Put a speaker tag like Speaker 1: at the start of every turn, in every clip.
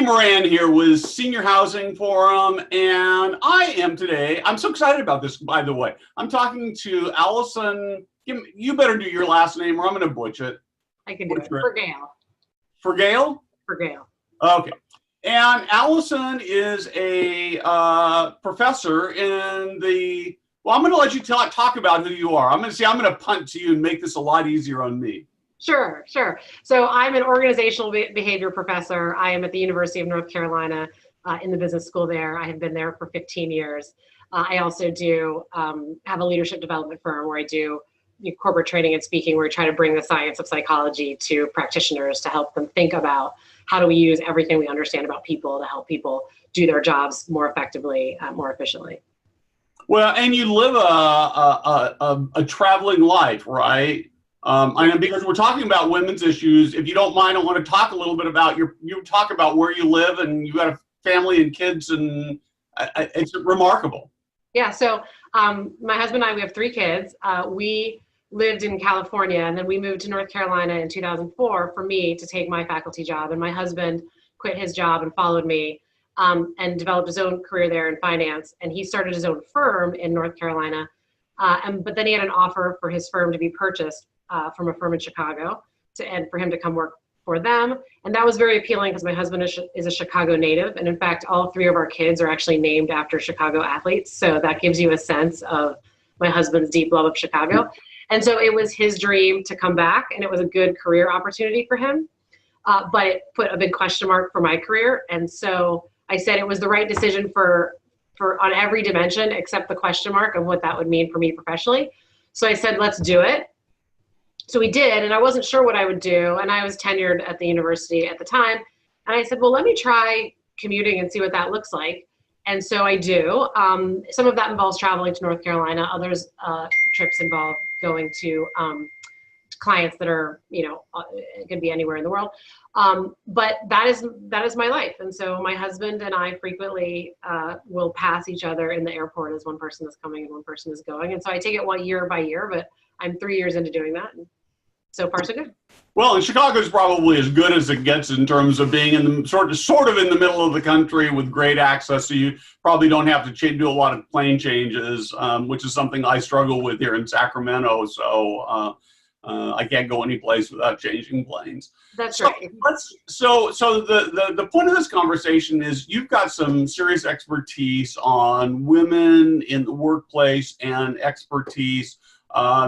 Speaker 1: Moran here with Senior Housing Forum, and I'm so excited about this, by the way. I'm talking to Alison, you better do your last name or I'm going to butcher it.
Speaker 2: I can do it. Fragale.
Speaker 1: Fragale?
Speaker 2: Fragale.
Speaker 1: Okay. And Alison is a professor in the, well, I'm going to let you talk about who you are. I'm going to punt to you and make this a lot easier on me.
Speaker 2: Sure. So I'm an organizational behavior professor. I am at the University of North Carolina in the business school there. I have been there for 15 years. I also do have a leadership development firm where I do corporate training and speaking, where we try to bring the science of psychology to practitioners to help them think about how do we use everything we understand about people to help people do their jobs more effectively, more efficiently.
Speaker 1: Well, and you live a traveling life, right? I know, because we're talking about women's issues. If you don't mind, I want to talk a little bit about you talk about where you live, and you got a family and kids, and it's remarkable.
Speaker 2: Yeah. So my husband and I, we have 3 kids. We lived in California, and then we moved to North Carolina in 2004 for me to take my faculty job. And my husband quit his job and followed me and developed his own career there in finance. And he started his own firm in North Carolina. But then he had an offer for his firm to be purchased from a firm in Chicago, and for him to come work for them. And that was very appealing because my husband is a Chicago native. And in fact, all 3 of our kids are actually named after Chicago athletes. So that gives you a sense of my husband's deep love of Chicago. And so it was his dream to come back, and it was a good career opportunity for him. But it put a big question mark for my career. And so I said it was the right decision for on every dimension except the question mark of what that would mean for me professionally. So I said, let's do it. So we did, and I wasn't sure what I would do, and I was tenured at the university at the time. And I said, well, let me try commuting and see what that looks like. And so I do. Some of that involves traveling to North Carolina. Others trips involve going to clients that are, it could be anywhere in the world. But that is my life. And so my husband and I frequently will pass each other in the airport as one person is coming and one person is going. And so I take it 1 year by year, but I'm 3 years into doing that. And so far, so good.
Speaker 1: Well, and Chicago is probably as good as it gets in terms of being in the sort of in the middle of the country with great access. So you probably don't have to do a lot of plane changes, which is something I struggle with here in Sacramento. So I can't go any place without changing planes.
Speaker 2: That's right.
Speaker 1: So the point of this conversation is you've got some serious expertise on women in the workplace and expertise.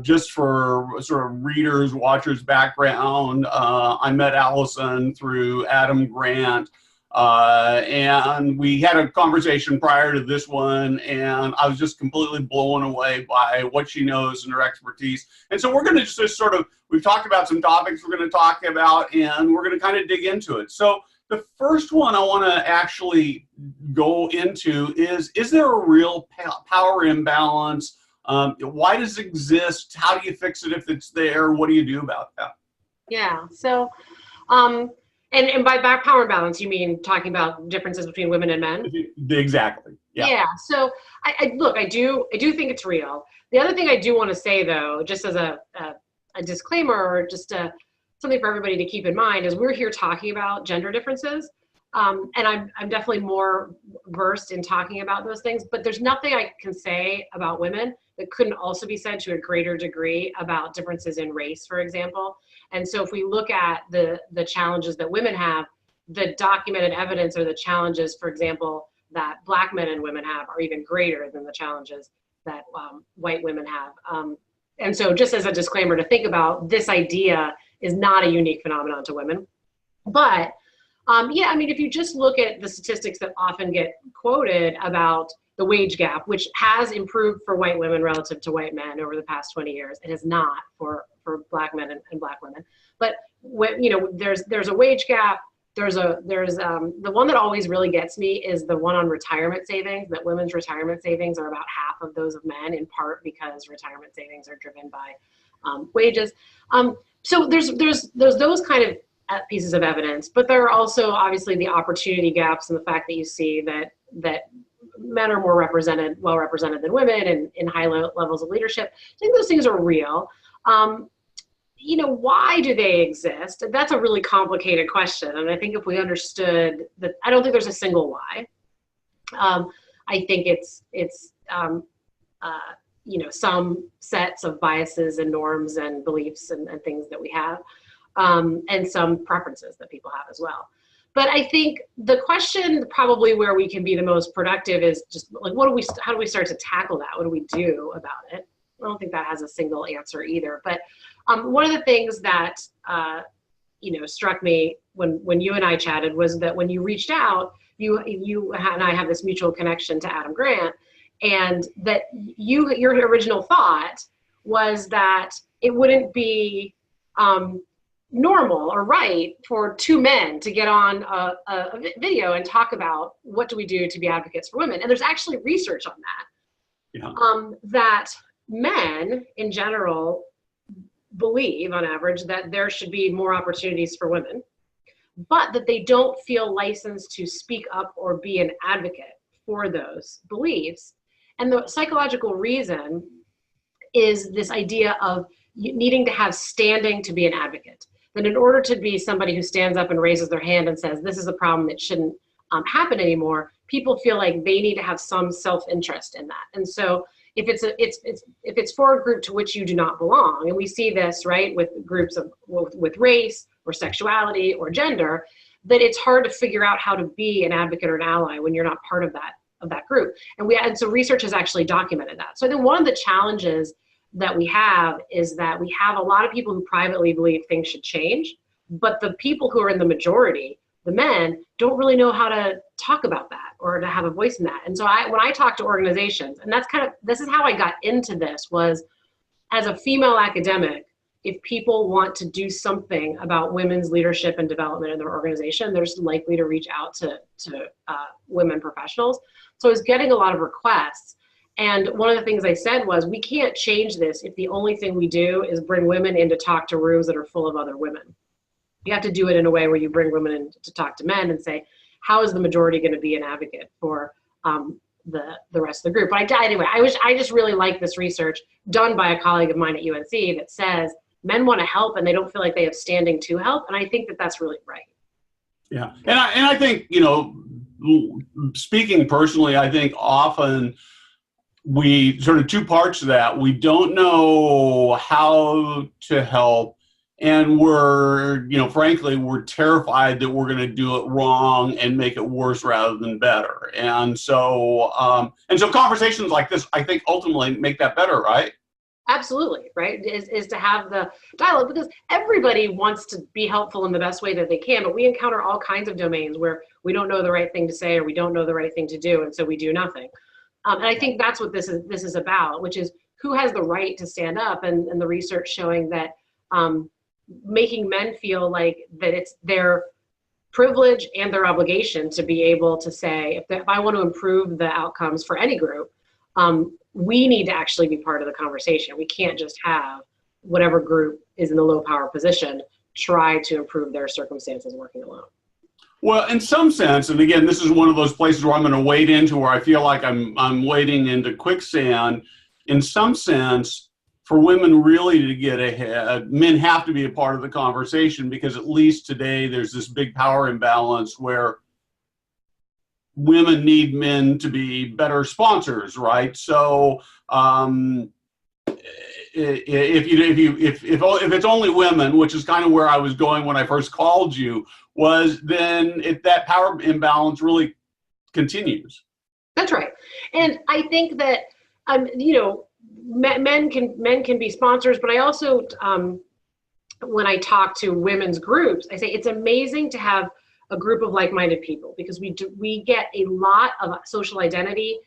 Speaker 1: Just for sort of readers, watchers background, I met Alison through Adam Grant, and we had a conversation prior to this one, and I was just completely blown away by what she knows and her expertise. And so we're going to just we've talked about some topics we're going to talk about, and we're going to kind of dig into it. So the first one I want to actually go into is there a real power imbalance? Why does it exist? How do you fix it if it's there? What do you do about that?
Speaker 2: Yeah. So, and by power imbalance, you mean talking about differences between women and men?
Speaker 1: Exactly. Yeah.
Speaker 2: Yeah. So I do think it's real. The other thing I do want to say, though, just as a disclaimer, or just something for everybody to keep in mind, is we're here talking about gender differences. And I'm definitely more versed in talking about those things, but there's nothing I can say about women that couldn't also be said to a greater degree about differences in race, for example. And so if we look at the challenges that women have, the documented evidence or the challenges, for example, that Black men and women have are even greater than the challenges that white women have. And so just as a disclaimer to think about, this idea is not a unique phenomenon to women. But yeah, I mean, if you just look at the statistics that often get quoted about the wage gap, which has improved for white women relative to white men over the past 20 years, it has not for Black men and Black women. But when, there's a wage gap. There's the one that always really gets me is the one on retirement savings. That women's retirement savings are about half of those of men, in part because retirement savings are driven by wages. So there's those kind of pieces of evidence, but there are also obviously the opportunity gaps and the fact that you see that men are more well represented than women and in high levels of leadership. I think those things are real. why do they exist? That's a really complicated question. And I think if we understood that, I don't think there's a single why. I think it's some sets of biases and norms and beliefs and things that we have, and some preferences that people have as well. But I think the question probably where we can be the most productive is just like, how do we start to tackle that? What do we do about it? I don't think that has a single answer either. But one of the things that, struck me when you and I chatted was that when you reached out, you and I have this mutual connection to Adam Grant, and that your original thought was that it wouldn't be normal or right for two men to get on a video and talk about what do we do to be advocates for women. And there's actually research on that, that men in general believe on average that there should be more opportunities for women, but that they don't feel licensed to speak up or be an advocate for those beliefs. And the psychological reason is this idea of needing to have standing to be an advocate. That in order to be somebody who stands up and raises their hand and says, this is a problem that shouldn't happen anymore, people feel like they need to have some self-interest in that. And so if it's for a group to which you do not belong, and we see this, right, with groups with race or sexuality or gender, that it's hard to figure out how to be an advocate or an ally when you're not part of that group. And so research has actually documented that. So I think one of the challenges that we have is that we have a lot of people who privately believe things should change, but the people who are in the majority, the men, don't really know how to talk about that or to have a voice in that. And so when I talk to organizations, and this is how I got into this, was as a female academic, if people want to do something about women's leadership and development in their organization, they're likely to reach out to women professionals. So I was getting a lot of requests. And one of the things I said was, we can't change this if the only thing we do is bring women in to talk to rooms that are full of other women. You have to do it in a way where you bring women in to talk to men and say, how is the majority going to be an advocate for the rest of the group? But anyway, I just really like this research done by a colleague of mine at UNC that says men want to help and they don't feel like they have standing to help. And I think that that's really right.
Speaker 1: Yeah. And I think, speaking personally, I think often we sort of two parts to that. We don't know how to help, and we're, frankly, we're terrified that we're going to do it wrong and make it worse rather than better. And so conversations like this, I think, ultimately make that better, right?
Speaker 2: Absolutely, right? Is to have the dialogue, because everybody wants to be helpful in the best way that they can, but we encounter all kinds of domains where we don't know the right thing to say or we don't know the right thing to do, and so we do nothing. And I think that's what this is about, which is who has the right to stand up, and the research showing that making men feel like that it's their privilege and their obligation to be able to say, if I want to improve the outcomes for any group, we need to actually be part of the conversation. We can't just have whatever group is in the low power position try to improve their circumstances working alone.
Speaker 1: Well, in some sense, and again, this is one of those places where I'm going to wade into where I feel like I'm wading into quicksand. In some sense, for women really to get ahead, men have to be a part of the conversation, because at least today there's this big power imbalance where women need men to be better sponsors, right? So if it's only women, which is kind of where I was going when I first called you, then that power imbalance really continues.
Speaker 2: That's right. And I think that men can be sponsors, but I also when I talk to women's groups, I say it's amazing to have a group of like-minded people, because we get a lot of social identity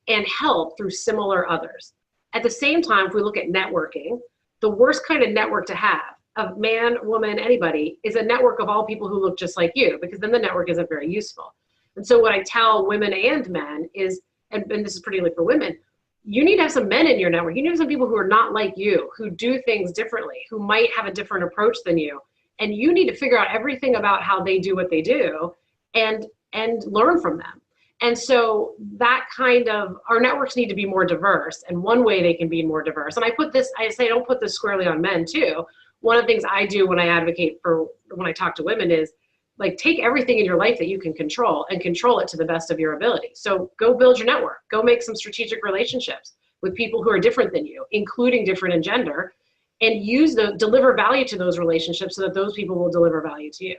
Speaker 2: and help through similar others. At the same time, if we look at networking, the worst kind of network to have, of man, woman, anybody, is a network of all people who look just like you, because then the network isn't very useful. And so what I tell women and men is, and this is particularly for women, you need to have some men in your network. You need to have some people who are not like you, who do things differently, who might have a different approach than you. And you need to figure out everything about how they do what they do and learn from them. And so that kind of, our networks need to be more diverse. And one way they can be more diverse, and I say, don't put this squarely on men too, one of the things I do when I advocate for, when I talk to women is, like, take everything in your life that you can control and control it to the best of your ability. So go build your network, go make some strategic relationships with people who are different than you, including different in gender, and deliver value to those relationships so that those people will deliver value to you.